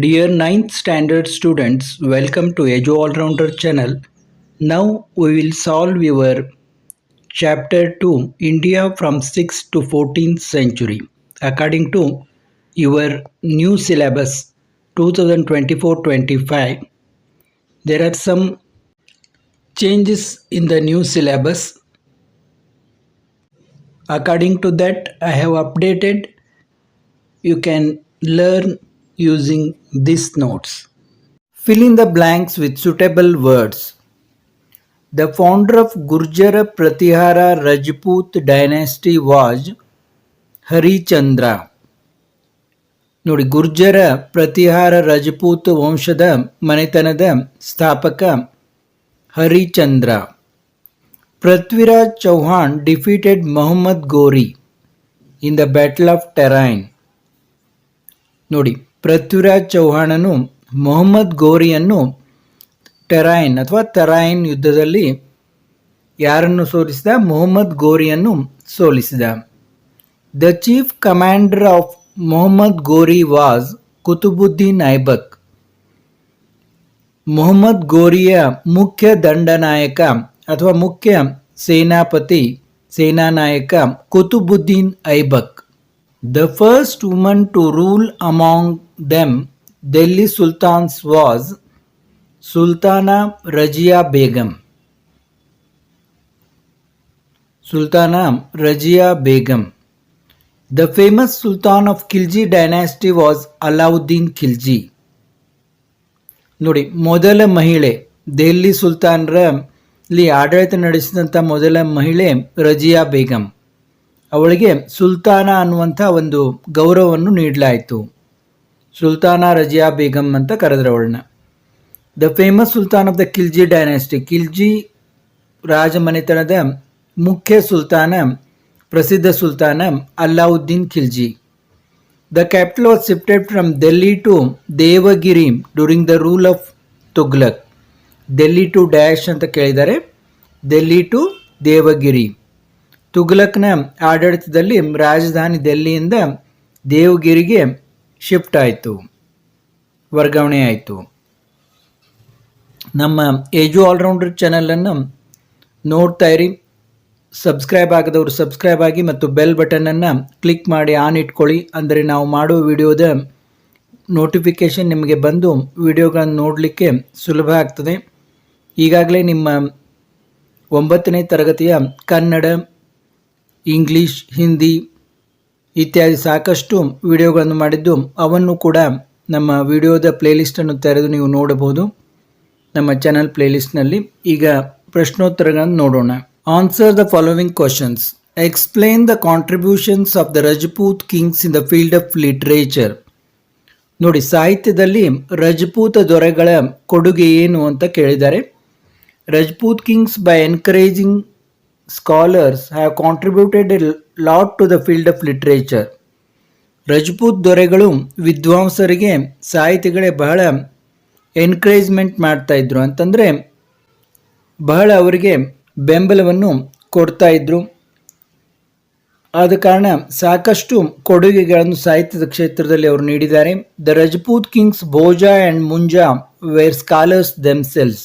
Dear ninth standard students, welcome to Edu Allrounder channel. Now we will solve your chapter 2 India from 6th to 14th century according to your new syllabus 2024-25. There are some changes in the new syllabus. According to that, I have updated. You can learn using these notes. Fill in the blanks with suitable words. The founder of Gurjara Pratihara Rajput dynasty was Harichandra. ನೋಡಿ, ಗುರ್ಜರ ಪ್ರತಿಹಾರ ರಜಪೂತ್ ವಂಶದ ಮನೆತನದ ಸ್ಥಾಪಕ Harichandra. Prithviraj Chauhan defeated Mohammad Ghori in the battle of Tarain. ನೋಡಿ, ಪೃಥ್ವಿರಾಜ್ ಚೌಹಾಣನು ಮೊಹಮ್ಮದ್ ಗೋರಿಯನ್ನು ಟೆರೈನ್ ಅಥವಾ ತರೈನ್ ಯುದ್ಧದಲ್ಲಿ ಯಾರನ್ನು ಸೋಲಿಸಿದ? ಮೊಹಮ್ಮದ್ ಗೋರಿಯನ್ನು ಸೋಲಿಸಿದ. The chief commander of Mohammad Ghori was Qutbuddin Aibak. Mohammad ಗೋರಿಯ ಮುಖ್ಯ ದಂಡನಾಯಕ ಅಥವಾ ಮುಖ್ಯ ಸೇನಾನಾಯಕ Qutbuddin Aibak. The first woman to rule among them Delhi sultans was Sultana Razia Begum. The famous Sultan of Khilji dynasty was Alauddin Khilji. ನೋಡಿ, ಮೊದಲ ಮಹಿಳೆ ದೆಹಲಿ ಸುಲ್ತಾನರಲ್ಲಿ ಆಡಳಿತ ನಡೆಸಿದಂಥ ಮೊದಲ ಮಹಿಳೆ ರಜಿಯಾ ಬೇಗಂ. ಅವಳಿಗೆ ಸುಲ್ತಾನ ಅನ್ನುವಂಥ ಒಂದು ಗೌರವವನ್ನು ನೀಡಲಾಯಿತು. ಸುಲ್ತಾನಾ ರಜಿಯಾ ಬೇಗಂ ಅಂತ ಕರೆದ್ರು ಅವಳನ್ನ. The famous sultan of the Khilji dynasty, Khilji ರಾಜಮನೆತನದ ಮುಖ್ಯ ಸುಲ್ತಾನ, ಪ್ರಸಿದ್ಧ ಸುಲ್ತಾನ Alauddin Khilji. The capital was shifted from Delhi to Devagiri during the rule of Tughlaq. Delhi to dash ಅಂತ ಕೇಳಿದ್ದಾರೆ, ಡೆಲ್ಲಿ ಟು ದೇವಗಿರಿ. ತುಗ್ಲಕ್ನ ಆಡಳಿತದಲ್ಲಿ ರಾಜಧಾನಿ ಡೆಲ್ಲಿಯಿಂದ ದೇವಗಿರಿಗೆ ಶಿಫ್ಟ್ ಆಯಿತು, ವರ್ಗಾವಣೆ ಆಯಿತು. ನಮ್ಮ ಎಜು ಆಲ್ರೌಂಡರ್ ಚಾನಲನ್ನು ನೋಡ್ತಾ ಇರಿ. ಸಬ್ಸ್ಕ್ರೈಬ್ ಆಗದವರು ಸಬ್ಸ್ಕ್ರೈಬ್ ಆಗಿ ಮತ್ತು ಬೆಲ್ ಬಟನನ್ನು ಕ್ಲಿಕ್ ಮಾಡಿ ಆನ್ ಇಟ್ಕೊಳ್ಳಿ. ಅಂದರೆ ನಾವು ಮಾಡೋ ವಿಡಿಯೋದ ನೋಟಿಫಿಕೇಷನ್ ನಿಮಗೆ ಬಂದು ವಿಡಿಯೋಗಳನ್ನು ನೋಡಲಿಕ್ಕೆ ಸುಲಭ ಆಗ್ತದೆ. ಈಗಾಗಲೇ ನಿಮ್ಮ 9ನೇ ತರಗತಿಯ ಕನ್ನಡ, ಇಂಗ್ಲೀಷ್, ಹಿಂದಿ ಇತ್ಯಾದಿ ಸಾಕಷ್ಟು ವಿಡಿಯೋಗಳನ್ನು ಮಾಡಿದ್ದು, ಅವನ್ನು ಕೂಡ ನಮ್ಮ ವಿಡಿಯೋದ ಪ್ಲೇಲಿಸ್ಟನ್ನು ತೆರೆದು ನೀವು ನೋಡಬಹುದು ನಮ್ಮ ಚಾನಲ್ ಪ್ಲೇಲಿಸ್ಟ್ನಲ್ಲಿ. ಈಗ ಪ್ರಶ್ನೋತ್ತರಗಳನ್ನು ನೋಡೋಣ. Answer the following questions. Explain the contributions of the Rajput kings in the field of literature. ನೋಡಿ, ಸಾಹಿತ್ಯದಲ್ಲಿ ರಜಪೂತ ದೊರೆಗಳ ಕೊಡುಗೆ ಏನು ಅಂತ ಕೇಳಿದ್ದಾರೆ. Rajput kings by encouraging scholars have contributed a lot to the field of literature. Rajput ದೊರೆಗಳು ವಿದ್ವಾಂಸರಿಗೆ ಸಾಹಿತಿಗಳೇ ಬಹಳ ಎನ್ಕರೇಜ್ಮೆಂಟ್ ಮಾಡ್ತಾ ಇದ್ರು, ಅಂತಂದರೆ ಬಹಳ ಅವರಿಗೆ ಬೆಂಬಲವನ್ನು ಕೊಡ್ತಾ ಇದ್ರು. ಆದ ಕಾರಣ ಸಾಕಷ್ಟು ಕೊಡುಗೆಗಳನ್ನು ಸಾಹಿತ್ಯದ ಕ್ಷೇತ್ರದಲ್ಲಿ ಅವರು ನೀಡಿದ್ದಾರೆ. The Rajput kings Bhoja and Munja were scholars themselves.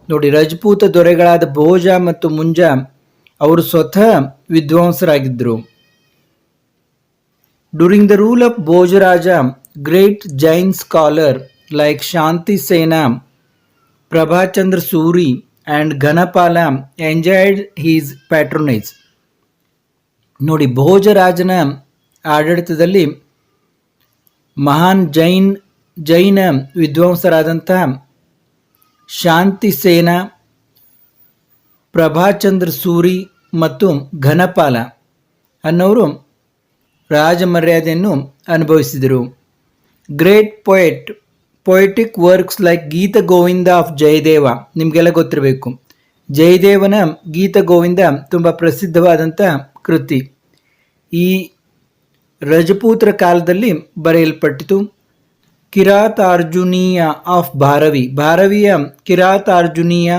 ನೋಡಿ, ರಜಪೂತ ದೊರೆಗಳಾದ ಭೋಜಾ ಮತ್ತು ಮುಂಜಾ ಅವರು ಸ್ವತಃ ವಿದ್ವಾಂಸರಾಗಿದ್ದರು. During the rule of Bhojaraja, great Jain scholar like Shanti Sena, Prabhachandra Suri and Ghanapala enjoyed his patronage. ನೋಡಿ, ಭೋಜರಾಜನ ಆಡಳಿತದಲ್ಲಿ ಮಹಾನ್ ಜೈನ ವಿದ್ವಾಂಸರಾದಂಥ ಶಾಂತಿ ಸೇನಾ, ಪ್ರಭಾಚಂದ್ರ ಸೂರಿ ಮತ್ತು ಘನಪಾಲ ಅನ್ನೋರು ರಾಜಮರ್ಯಾದೆಯನ್ನು ಅನುಭವಿಸಿದರು. Great poetic works like Gita Govinda of Jayadeva, ನಿಮಗೆಲ್ಲ ಗೊತ್ತಿರಬೇಕು. ಜಯದೇವನ ಗೀತ ಗೋವಿಂದ ತುಂಬ ಪ್ರಸಿದ್ಧವಾದಂಥ ಕೃತಿ. ಈ ರಜಪೂತರ ಕಾಲದಲ್ಲಿ ಬರೆಯಲ್ಪಟ್ಟಿತು. ಕಿರಾತಾರ್ಜುನೀಯ ಆಫ್ ಭಾರವಿಯ ಕಿರಾತಾರ್ಜುನೀಯ,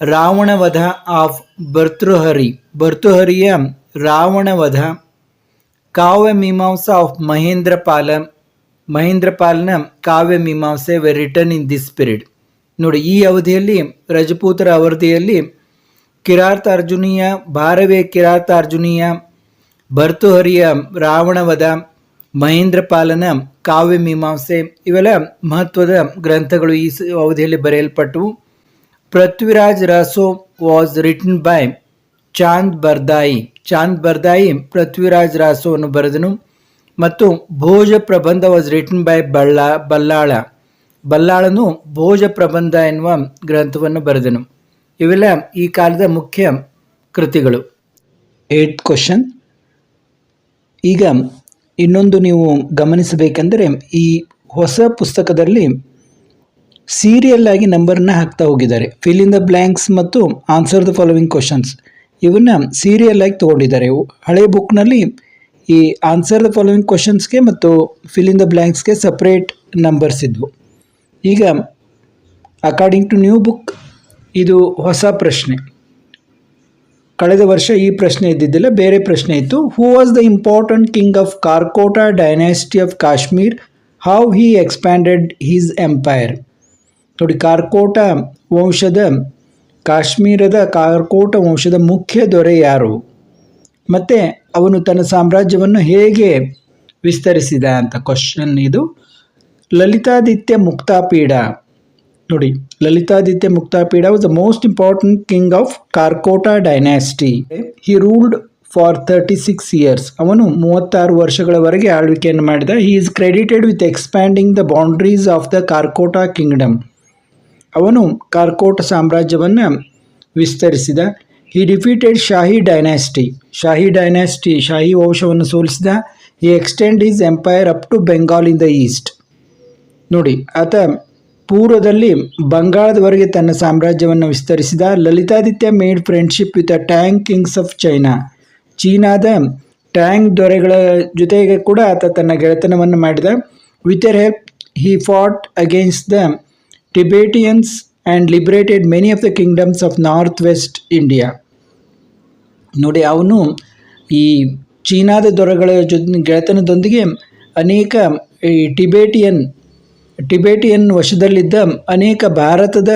ರಾವಣವಧ ಆಫ್ ಭರ್ತೃಹರಿಯ ರಾವಣವಧ, ಕಾವ್ಯ ಮೀಮಾಂಸಾ ಆಫ್ ಮಹೇಂದ್ರಪಾಲ, ಮಹೇಂದ್ರಪಾಲ್ನ Kavya Mimamsa were written in this period. ನೋಡಿ, ಈ ಅವಧಿಯಲ್ಲಿ ರಜಪೂತರ ಅವಧಿಯಲ್ಲಿ ಕಿರಾತಾರ್ಜುನೀಯ, ಭಾರವೇ ಕಿರಾತಾರ್ಜುನೀಯ, ಭರ್ತೃಹರಿಯ ರಾವಣವಧ, ಮಹೇಂದ್ರಪಾಲನ ಕಾವ್ಯ ಮೀಮಾಂಸೆ ಇವೆಲ್ಲ ಮಹತ್ವದ ಗ್ರಂಥಗಳು ಈ ಅವಧಿಯಲ್ಲಿ ಬರೆಯಲ್ಪಟ್ಟವು. Prithviraj Raso was written by Chand Bardai. Chand Bardai Prithviraj ರಾಸೋವನ್ನು ಬರೆದನು. ಮತ್ತು Bhoja Prabandha was written by Ballala. ಬಲ್ಲಾಳನು ಭೋಜ ಪ್ರಬಂಧ ಎನ್ನುವ ಗ್ರಂಥವನ್ನು ಬರೆದನು. ಇವೆಲ್ಲ ಈ ಕಾಲದ ಮುಖ್ಯ ಕೃತಿಗಳು. 8th question. ಈಗ ಇನ್ನೊಂದು ನೀವು ಗಮನಿಸಬೇಕೆಂದರೆ, ಈ ಹೊಸ ಪುಸ್ತಕದಲ್ಲಿ ಸೀರಿಯಲ್ ಆಗಿ ನಂಬರ್ನ ಹಾಕ್ತಾ ಹೋಗಿದ್ದಾರೆ. ಫಿಲ್ ಇನ್ ದ ಬ್ಲ್ಯಾಂಕ್ಸ್ ಮತ್ತು ಆನ್ಸರ್ ದ ಫಾಲೋವಿಂಗ್ ಕ್ವಶನ್ಸ್ ಇವನ್ನ ಸೀರಿಯಲ್ ಆಗಿ ತೊಗೊಂಡಿದ್ದಾರೆ. ಹಳೆ ಬುಕ್ನಲ್ಲಿ ಈ ಆನ್ಸರ್ ದ ಫಾಲೋವಿಂಗ್ ಕ್ವಶನ್ಸ್ಗೆ ಮತ್ತು ಫಿಲ್ ಇನ್ ದ ಬ್ಲ್ಯಾಂಕ್ಸ್ಗೆ ಸಪ್ರೇಟ್ ನಂಬರ್ಸ್ ಇದ್ವು. ಈಗ ಅಕಾರ್ಡಿಂಗ್ ಟು ನ್ಯೂ ಬುಕ್ ಇದು ಹೊಸ ಪ್ರಶ್ನೆ. ಕಳೆದ ವರ್ಷ ಈ ಪ್ರಶ್ನೆ ಇದ್ದಿದ್ದಿಲ್ಲ, ಬೇರೆ ಪ್ರಶ್ನೆ ಇತ್ತು. Who was the important king of Karkota dynasty of Kashmir, how he expanded his empire. ನೋಡಿ, ಕಾರ್ಕೋಟ ವಂಶದ, ಕಾಶ್ಮೀರದ ಕಾರ್ಕೋಟ ವಂಶದ ಮುಖ್ಯ ದೊರೆ ಯಾರು, ಮತ್ತು ಅವನು ತನ್ನ ಸಾಮ್ರಾಜ್ಯವನ್ನು ಹೇಗೆ ವಿಸ್ತರಿಸಿದ ಅಂತ ಕ್ವಶನ್ ಇದು. ಲಲಿತಾದಿತ್ಯ ಮುಕ್ತಾಪೀಡ. ನೋಡಿ, Lalitaditya Muktapida was the most important king of Karkota dynasty. He ruled for 36 years. ಅವನು 36 ವರ್ಷಗಳವರೆಗೆ ಆಳ್ವಿಕೆಯನ್ನು ಮಾಡಿದ. He is credited with expanding the boundaries of the Karkota kingdom. ಅವನು ಕಾರ್ಕೋಟ ಸಾಮ್ರಾಜ್ಯವನ್ನು ವಿಸ್ತರಿಸಿದ. ಹಿ ಡಿಫೀಟೆಡ್ ಶಾಹಿ ಡೈನಾಸ್ಟಿ. ಶಾಹಿ ವಂಶವನ್ನು ಸೋಲಿಸಿದ. He extend his empire up to Bengal in the east. ನೋಡಿ, ಆತ ಪೂರ್ವದಲ್ಲಿ ಬಂಗಾಳದವರೆಗೆ ತನ್ನ ಸಾಮ್ರಾಜ್ಯವನ್ನು ವಿಸ್ತರಿಸಿದ. Lalitaditya made friendship with the Tang kings of China. ಚೀನಾದ ಟ್ಯಾಂಗ್ ದೊರೆಗಳ ಜೊತೆಗೆ ಕೂಡ ಆತ ತನ್ನ ಗೆಳೆತನವನ್ನು ಮಾಡಿದ. With their help he fought against the Tibetans and liberated many of the kingdoms of north west India. ನೋಡಿ, ಅವನು ಈ ಚೀನಾದ ದೊರೆಗಳ ಗೆಳೆತನದೊಂದಿಗೆ ಅನೇಕ ಈ ಟಿಬೇಟಿಯನ್ ವಶದಲ್ಲಿದ್ದ ಅನೇಕ ಭಾರತದ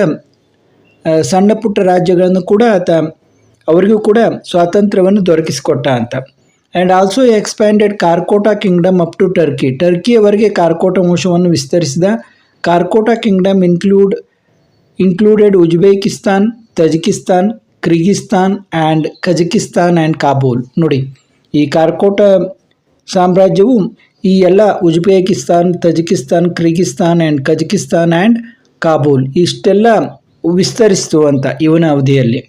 ಸಣ್ಣ ಪುಟ್ಟ ರಾಜ್ಯಗಳನ್ನು ಕೂಡ ಆತ ಅವರಿಗೂ ಕೂಡ ಸ್ವಾತಂತ್ರ್ಯವನ್ನು ದೊರಕಿಸಿಕೊಟ್ಟ ಅಂತ. And also expanded Karkota kingdom up to ಟರ್ಕಿಯವರೆಗೆ ಕಾರ್ಕೋಟ ವಂಶವನ್ನು ವಿಸ್ತರಿಸಿದ. Karkota kingdom included Uzbekistan, Tajikistan, Kyrgyzstan and Kazakhstan and Kabul. ನೋಡಿ, ಈ ಕಾರ್ಕೋಟ ಸಾಮ್ರಾಜ್ಯವು ಈ ಎಲ್ಲ Uzbekistan, Tajikistan, Kyrgyzstan and Kazakhstan and Kabul ಇಷ್ಟೆಲ್ಲ ವಿಸ್ತರಿಸಿತು ಅಂತ ಇವನ ಅವಧಿಯಲ್ಲಿ.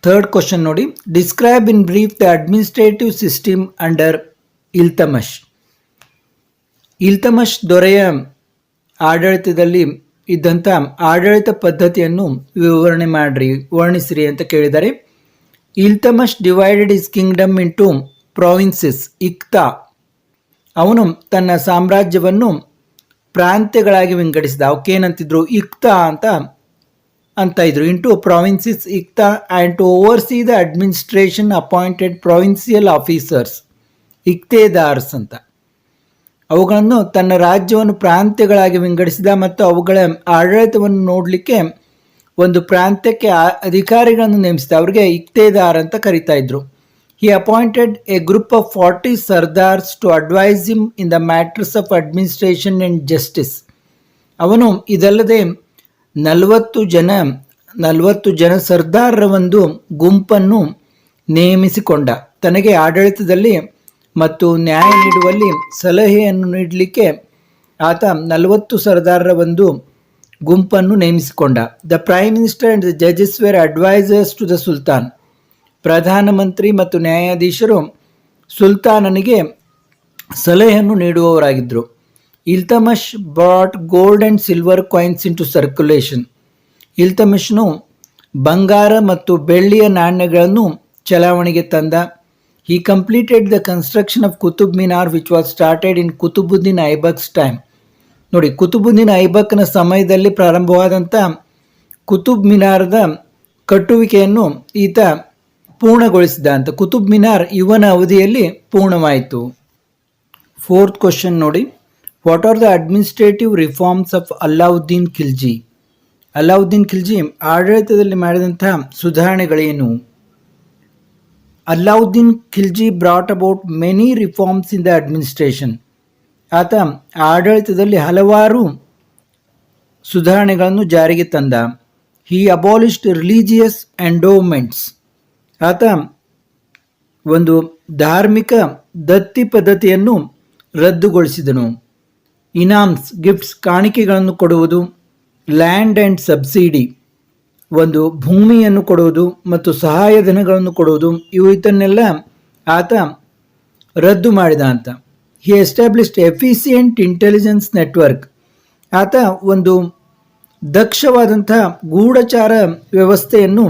3rd ಕ್ವಶನ್ ನೋಡಿ, describe in brief the administrative system under Iltutmish. Iltutmish ದೊರೆಯ ಆಡಳಿತದಲ್ಲಿ ಇದ್ದಂಥ ಆಡಳಿತ ಪದ್ಧತಿಯನ್ನು ವರ್ಣಿಸಿರಿ ಅಂತ ಕೇಳಿದ್ದಾರೆ. Iltutmish divided his kingdom into provinces. ಇಕ್ತಾ, ಅವನು ತನ್ನ ಸಾಮ್ರಾಜ್ಯವನ್ನು ಪ್ರಾಂತ್ಯಗಳಾಗಿ ವಿಂಗಡಿಸಿದ. ಅವಕ್ಕೇನಂತಿದ್ರು, ಇಕ್ತಾ ಅಂತ ಇದ್ರು. Into provinces iqta and to oversee the administration appointed provincial officers, iqtedars ಅಂತ. ಅವುಗಳನ್ನು ತನ್ನ ರಾಜ್ಯವನ್ನು ಪ್ರಾಂತ್ಯಗಳಾಗಿ ವಿಂಗಡಿಸಿದ ಮತ್ತು ಅವುಗಳ ಆಡಳಿತವನ್ನು ನೋಡಲಿಕ್ಕೆ ಒಂದು ಪ್ರಾಂತ್ಯಕ್ಕೆ ಅಧಿಕಾರಿಗಳನ್ನು ನೇಮಿಸಿದ. ಅವರಿಗೆ ಇಕ್ತೇದಾರ್ ಅಂತ ಕರೀತಾ ಇದ್ರು. He appointed a group of 40 sardars to advise him in the matters of administration and justice. ಅವನು ಇದಲ್ಲದೆ 40 ಜನ ಸರ್ದಾರರ ಒಂದು ಗುಂಪನ್ನು ನೇಮಿಸಿಕೊಂಡ. ತನಗೆ ಆಡಳಿತದಲ್ಲಿ ಮತ್ತು ನ್ಯಾಯ ನೀಡುವಲ್ಲಿ ಸಲಹೆಯನ್ನು ನೀಡಲಿಕ್ಕೆ ಆತ 40 ಸರ್ದಾರರ ಒಂದು ಗುಂಪನ್ನು ನೇಮಿಸಿಕೊಂಡ. The prime minister and the judges were advisors to the sultan. ಪ್ರಧಾನಮಂತ್ರಿ ಮತ್ತು ನ್ಯಾಯಾಧೀಶರು ಸುಲ್ತಾನನಿಗೆ ಸಲಹೆಯನ್ನು ನೀಡುವವರಾಗಿದ್ದರು. Iltutmish brought gold and silver coins in to circulation. ಇಲ್ತಮಷ್ನು ಬಂಗಾರ ಮತ್ತು ಬೆಳ್ಳಿಯ ನಾಣ್ಯಗಳನ್ನು ಚಲಾವಣೆಗೆ ತಂದ. He completed the construction of Qutub Minar which was started in Qutbuddin Aibak's time. ನೋಡಿ, ಕುತುಬುದ್ದೀನ್ ಐಬಕ್ನ ಸಮಯದಲ್ಲಿ ಪ್ರಾರಂಭವಾದಂಥ ಕುತುಬ್ ಮಿನಾರದ ಕಟ್ಟುವಿಕೆಯನ್ನು ಈತ ಪೂರ್ಣಗೊಳಿಸಿದ ಅಂತ. ಕುತುಬ್ ಮಿನಾರ್ ಇವನ ಅವಧಿಯಲ್ಲಿ ಪೂರ್ಣವಾಯಿತು. 4th ಕ್ವಶನ್ ನೋಡಿ, what are the administrative reforms of Alauddin Khilji? Alauddin Khilji ಆಡಳಿತದಲ್ಲಿ ಮಾಡಿದಂತಹ ಸುಧಾರಣೆಗಳೇನು? Alauddin Khilji brought about many reforms in the administration. ಆತ ಆಡಳಿತದಲ್ಲಿ ಹಲವಾರು ಸುಧಾರಣೆಗಳನ್ನು ಜಾರಿಗೆ ತಂದ. He abolished religious endowments. ಆತ ಒಂದು ಧಾರ್ಮಿಕ ದತ್ತಿ ಪದ್ಧತಿಯನ್ನು ರದ್ದುಗೊಳಿಸಿದನು. ಇನಾಮ್ಸ್, ಗಿಫ್ಟ್ಸ್, ಕಾಣಿಕೆಗಳನ್ನು ಕೊಡುವುದು. ಲ್ಯಾಂಡ್ ಆ್ಯಂಡ್ ಸಬ್ಸಿಡಿ, ಒಂದು ಭೂಮಿಯನ್ನು ಕೊಡುವುದು ಮತ್ತು ಸಹಾಯಧನಗಳನ್ನು ಕೊಡುವುದು, ಇದನ್ನೆಲ್ಲ ಆತ ರದ್ದು ಮಾಡಿದ ಅಂತ. He established efficient intelligence network. ಆತ ಒಂದು ದಕ್ಷವಾದಂಥ ಗೂಢಚಾರ ವ್ಯವಸ್ಥೆಯನ್ನು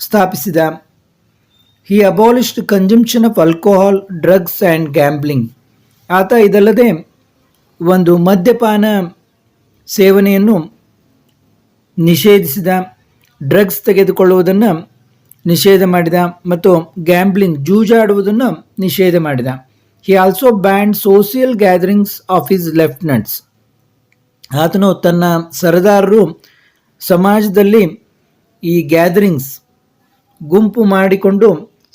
ಸ್ಥಾಪಿಸಿದ. He abolished consumption of alcohol, drugs and gambling. ಆತ ಇದಲ್ಲದೆ ಒಂದು ಮದ್ಯಪಾನ ಸೇವನೆಯನ್ನು ನಿಷೇಧಿಸಿದ, ಡ್ರಗ್ಸ್ ತೆಗೆದುಕೊಳ್ಳುವುದನ್ನು ನಿಷೇಧ ಮಾಡಿದ ಮತ್ತು ಗ್ಯಾಂಬ್ಲಿಂಗ್, ಜೂಜಾಡುವುದನ್ನು ನಿಷೇಧ ಮಾಡಿದ. He also banned social gatherings of his lieutenants. ಆತನು ತನ್ನ ಸರದಾರರು ಸಮಾಜದಲ್ಲಿ ಈ ಗ್ಯಾದರಿಂಗ್ಸ್, ಗುಂಪು ಮಾಡಿಕೊಂಡು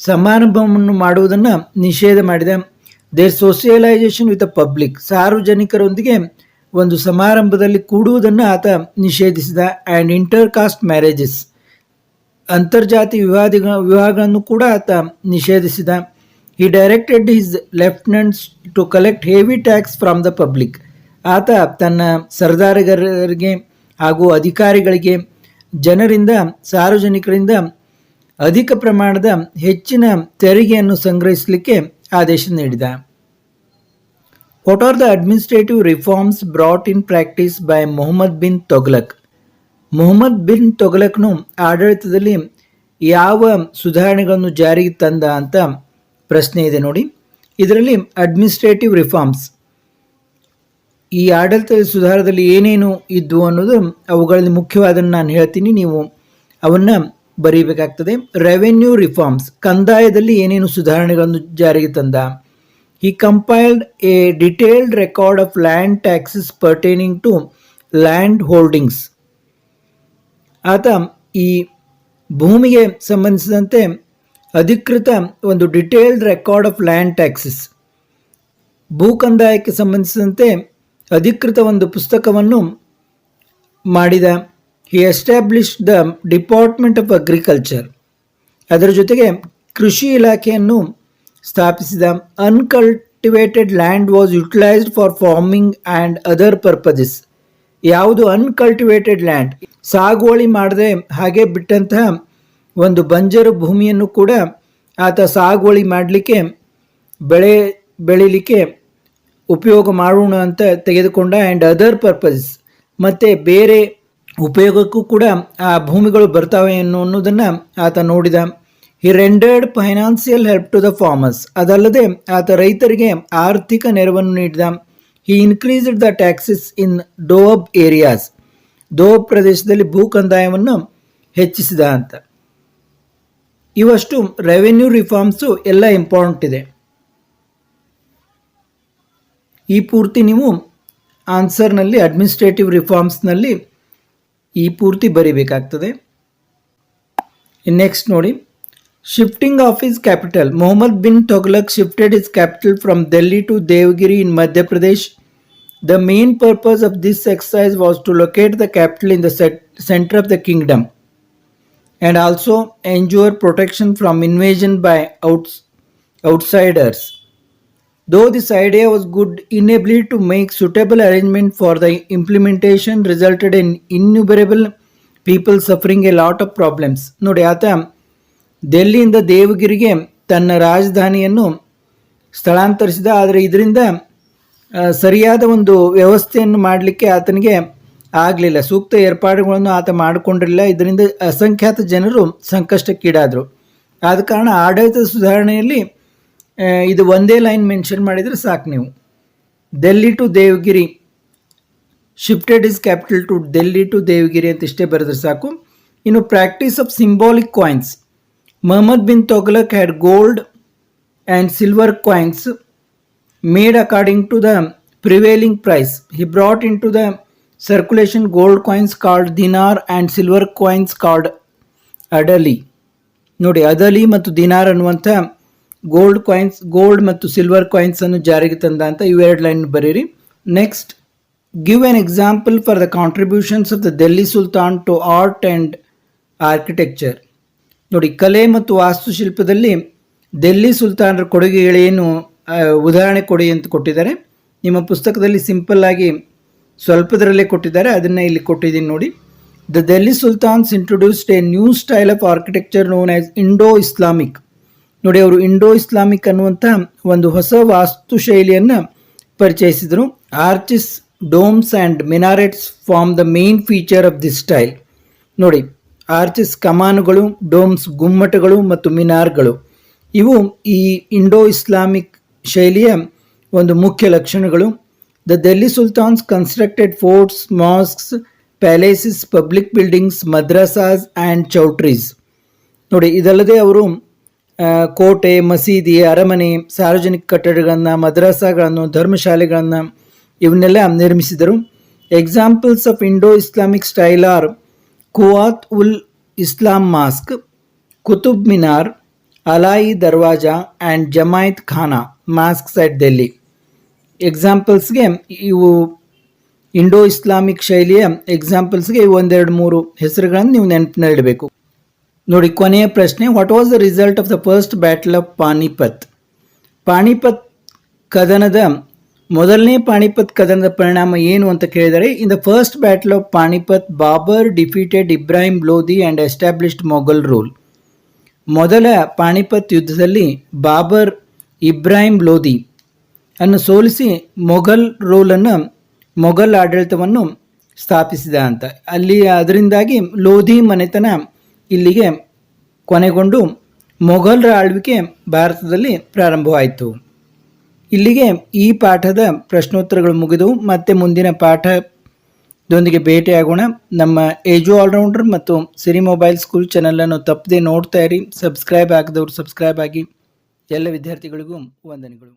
ಸಮಾರಂಭವನ್ನು ಮಾಡುವುದನ್ನು ನಿಷೇಧ ಮಾಡಿದ. Their socialisation with the public, ಸಾರ್ವಜನಿಕರೊಂದಿಗೆ ಒಂದು ಸಮಾರಂಭದಲ್ಲಿ ಕೂಡುವುದನ್ನು ಆತ ನಿಷೇಧಿಸಿದ. ಆ್ಯಂಡ್ ಇಂಟರ್ ಕಾಸ್ಟ್ ಮ್ಯಾರೇಜಸ್, ಅಂತರ್ಜಾತಿ ವಿವಾಹಗಳನ್ನು ಕೂಡ ಆತ ನಿಷೇಧಿಸಿದ. He directed his lieutenants to collect heavy tax from the public. ಆತ ತನ್ನ ಸರ್ದಾರರಿಗೆ ಹಾಗೂ ಅಧಿಕಾರಿಗಳಿಗೆ ಜನರಿಂದ, ಸಾರ್ವಜನಿಕರಿಂದ ಅಧಿಕ ಪ್ರಮಾಣದ ಹೆಚ್ಚಿನ ತೆರಿಗೆಯನ್ನು ಸಂಗ್ರಹಿಸಲಿಕ್ಕೆ ಆದೇಶ ನೀಡಿದ. What are the administrative reforms brought in practice by Mohammad bin Tughlaq? Mohammad bin ತೊಗ್ಲಕ್ನು ಆಡಳಿತದಲ್ಲಿ ಯಾವ ಸುಧಾರಣೆಗಳನ್ನು ಜಾರಿಗೆ ತಂದ ಅಂತ ಪ್ರಶ್ನೆ ಇದೆ ನೋಡಿ. ಇದರಲ್ಲಿ ಅಡ್ಮಿನಿಸ್ಟ್ರೇಟಿವ್ ರಿಫಾರ್ಮ್ಸ್, ಈ ಆಡಳಿತ ಸುಧಾರದಲ್ಲಿ ಏನೇನು ಇದ್ವು ಅನ್ನೋದು ಅವುಗಳಲ್ಲಿ ಮುಖ್ಯವಾದನ್ನು ನಾನು ಹೇಳ್ತೀನಿ, ನೀವು ಅವನ್ನು ಬರೀಬೇಕಾಗ್ತದೆ. ರೆವೆನ್ಯೂ ರಿಫಾರ್ಮ್ಸ್, ಕಂದಾಯದಲ್ಲಿ ಏನೇನು ಸುಧಾರಣೆಗಳನ್ನು ಜಾರಿಗೆ ತಂದ. He compiled a detailed record of land taxes pertaining to land holdings. ಆತ ಈ ಭೂಮಿಗೆ ಸಂಬಂಧಿಸಿದಂತೆ ಅಧಿಕೃತ ಒಂದು detailed record of land taxes, ಭೂ ಕಂದಾಯಕ್ಕೆ ಸಂಬಂಧಿಸಿದಂತೆ ಅಧಿಕೃತ ಒಂದು ಪುಸ್ತಕವನ್ನು ಮಾಡಿದ. He established the department of agriculture, ಅದರ ಜೊತೆಗೆ ಕೃಷಿ ಇಲಾಖೆಯನ್ನು ಸ್ಥಾಪಿಸಿದ. Uncultivated land was utilised for farming and other purposes. ಯಾವುದು ಅನ್ಕಲ್ಟಿವೇಟೆಡ್ ಲ್ಯಾಂಡ್, ಸಾಗುವಳಿ ಮಾಡದೆ ಹಾಗೆ ಬಿಟ್ಟಂತಹ ಒಂದು ಬಂಜರು ಭೂಮಿಯನ್ನು ಕೂಡ ಆತ ಸಾಗುವಳಿ ಮಾಡಲಿಕ್ಕೆ, ಬೆಳೀಲಿಕ್ಕೆ ಉಪಯೋಗ ಮಾಡೋಣ ಅಂತ ತೆಗೆದುಕೊಂಡ. ಆ್ಯಂಡ್ ಅದರ್ ಪರ್ಪಸಸ್, ಮತ್ತು ಬೇರೆ ಉಪಯೋಗಕ್ಕೂ ಕೂಡ ಆ ಭೂಮಿಗಳು ಬರ್ತಾವೆ ಅನ್ನೋದನ್ನು ಆತ ನೋಡಿದ. He rendered financial help to the farmers, ಅದಲ್ಲದೆ ಆತ ರೈತರಿಗೆ ಆರ್ಥಿಕ ನೆರವನ್ನು ನೀಡಿದ. He increased the taxes in Doab areas, Doab ಪ್ರದೇಶದಲ್ಲಿ ಭೂ ಕಂದಾಯವನ್ನು ಹೆಚ್ಚಿಸಿದ ಅಂತ. ಇವಷ್ಟು ರೆವೆನ್ಯೂ ರಿಫಾರ್ಮ್ಸು ಎಲ್ಲ ಇಂಪಾರ್ಟೆಂಟ್ ಇದೆ. ಈ ಪೂರ್ತಿ ನೀವು ಆನ್ಸರ್ನಲ್ಲಿ ಅಡ್ಮಿನಿಸ್ಟ್ರೇಟಿವ್ ರಿಫಾರ್ಮ್ಸ್ನಲ್ಲಿ ಈ ಪೂರ್ತಿ ಬರೀಬೇಕಾಗ್ತದೆ. ನೆಕ್ಸ್ಟ್ ನೋಡಿ, shifting of his capital. Mohammad bin Tughlaq shifted his capital from Delhi to Devgiri in Madhya Pradesh. The main purpose of this exercise was to locate the capital in the center of the kingdom and also ensure protection from invasion by outsiders. Though this idea was good, inability to make suitable arrangement for the implementation resulted in innumerable people suffering a lot of problems. ನೋಡಿ, ಆತ ದೆಹಲಿಯಿಂದ ದೇವಗಿರಿಗೆ ತನ್ನ ರಾಜಧಾನಿಯನ್ನು ಸ್ಥಳಾಂತರಿಸಿದ. ಆದರೆ ಇದರಿಂದ ಸರಿಯಾದ ಒಂದು ವ್ಯವಸ್ಥೆಯನ್ನು ಮಾಡಲಿಕ್ಕೆ ಆತನಿಗೆ ಆಗಲಿಲ್ಲ. ಸೂಕ್ತ ಏರ್ಪಾಡುಗಳನ್ನು ಆತ ಮಾಡಿಕೊಂಡಿರಲಿಲ್ಲ. ಇದರಿಂದ ಅಸಂಖ್ಯಾತ ಜನರು ಸಂಕಷ್ಟಕ್ಕೀಡಾದರು. ಆದ ಕಾರಣ ಆಡಳಿತದ ಸುಧಾರಣೆಯಲ್ಲಿ ಇದು ಒಂದೇ ಲೈನ್ ಮೆನ್ಷನ್ ಮಾಡಿದರೆ ಸಾಕು ನೀವು. Delhi to Devagiri, shifted his capital to Delhi to Devagiri ಅಂತ ಇಷ್ಟೇ ಬರೆದ್ರೆ ಸಾಕು. ಇನ್ನು practice of symbolic coins. Muhammad bin Tughlaq had gold and silver coins made according to the prevailing price. He brought into the circulation gold coins called dinar and silver coins called adali. ನೋಡಿ, ಅದಲಿ ಮತ್ತು ದಿನಾರ್ ಅನ್ನುವಂಥ gold ಮತ್ತು silver coins ಅನ್ನು ಜಾರಿಗೆ ತಂದ ಅಂತ ಇವೆರಡು line ಬರೀರಿ. Next, give an example for the contributions of the Delhi sultan to art and architecture. ನೋಡಿ, ಕಲೆ ಮತ್ತು ವಾಸ್ತುಶಿಲ್ಪದಲ್ಲಿ ಡೆಲ್ಲಿ ಸುಲ್ತಾನರ ಕೊಡುಗೆಗಳೇನು ಉದಾಹರಣೆ ಕೊಡಿ ಅಂತ ಕೊಟ್ಟಿದ್ದಾರೆ. ನಿಮ್ಮ ಪುಸ್ತಕದಲ್ಲಿ ಸಿಂಪಲ್ ಆಗಿ ಸ್ವಲ್ಪದರಲ್ಲೇ ಕೊಟ್ಟಿದ್ದಾರೆ, ಅದನ್ನು ಇಲ್ಲಿ ಕೊಟ್ಟಿದ್ದೀನಿ ನೋಡಿ. The Delhi sultans introduced a new style of architecture known as Indo Islamic. ನೋಡಿ, ಅವರು ಇಂಡೋ ಇಸ್ಲಾಮಿಕ್ ಅನ್ನುವಂಥ ಒಂದು ಹೊಸ ವಾಸ್ತುಶೈಲಿಯನ್ನು ಪರಿಚಯಿಸಿದರು. Arches, domes and minarets form the main feature of this style. ನೋಡಿ, ಆರ್ಚಿಸ್ ಕಮಾನುಗಳು, ಡೋಮ್ಸ್ ಗುಮ್ಮಟಗಳು ಮತ್ತು ಮಿನಾರ್ಗಳು ಇವು ಈ ಇಂಡೋ ಇಸ್ಲಾಮಿಕ್ ಶೈಲಿಯ ಒಂದು ಮುಖ್ಯ ಲಕ್ಷಣಗಳು. The Delhi sultans constructed forts, mosques, palaces, public buildings, madrasas and choultries. ನೋಡಿ, ಇದಲ್ಲದೆ ಅವರು ಕೋಟೆ, ಮಸೀದಿ, ಅರಮನೆ, ಸಾರ್ವಜನಿಕ ಕಟ್ಟಡಗಳನ್ನು, ಮದ್ರಸಾಗಳನ್ನು, ಧರ್ಮಶಾಲೆಗಳನ್ನು ಇವನ್ನೆಲ್ಲ ನಿರ್ಮಿಸಿದರು. Examples of Indo Islamic style are Quwwat ul Islam mosque, Qutub Minar, Alai Darwaza and Jamaat Khana mosques at Delhi. ಎಕ್ಸಾಂಪಲ್ಸ್ಗೆ ಇವು ಇಂಡೋ ಇಸ್ಲಾಮಿಕ್ ಶೈಲಿಯ ಎಕ್ಸಾಂಪಲ್ಸ್ಗೆ ಒಂದೆರಡು ಮೂರು ಹೆಸರುಗಳನ್ನು ನೀವು ನೆನಪಿನಲ್ಲಿಡಬೇಕು. ನೋಡಿ, ಕೊನೆಯ ಪ್ರಶ್ನೆ, what was the result of the first battle of Panipat? Panipat ಕದನದ ಮೊದಲನೇ ಪಾಣಿಪತ್ ಕದನದ ಪರಿಣಾಮ ಏನು ಅಂತ ಕೇಳಿದರೆ, in the first battle of Panipat Babur defeated Ibrahim Lodi and established Mughal rule. ಮೊದಲ ಪಾಣಿಪತ್ ಯುದ್ಧದಲ್ಲಿ ಬಾಬರ್ ಇಬ್ರಾಹಿಂ ಲೋಧಿ ಅನ್ನು ಸೋಲಿಸಿ ಮೊಘಲ್ ಆಡಳಿತವನ್ನು ಸ್ಥಾಪಿಸಿದ ಅಂತ. ಅದರಿಂದಾಗಿ ಲೋಧಿ ಮನೆತನ ಇಲ್ಲಿಗೆ ಕೊನೆಗೊಂಡು ಮೊಘಲರ ಆಳ್ವಿಕೆ ಭಾರತದಲ್ಲಿ ಪ್ರಾರಂಭವಾಯಿತು. ಇಲ್ಲಿಗೆ ಈ ಪಾಠದ ಪ್ರಶ್ನೋತ್ತರಗಳು ಮುಗಿದವು. ಮತ್ತೆ ಮುಂದಿನ ಪಾಠದೊಂದಿಗೆ ಭೇಟಿಯಾಗೋಣ. ನಮ್ಮ ಏಜು ಆಲ್ರೌಂಡರ್ ಮತ್ತು ಸಿರಿ ಮೊಬೈಲ್ ಸ್ಕೂಲ್ ಚಾನಲನ್ನು ತಪ್ಪದೆ ನೋಡ್ತಾ ಇರಿ. ಸಬ್ಸ್ಕ್ರೈಬ್ ಆಗದವರು ಸಬ್ಸ್ಕ್ರೈಬ್ ಆಗಿ. ಎಲ್ಲ ವಿದ್ಯಾರ್ಥಿಗಳಿಗೂ ವಂದನೆಗಳು.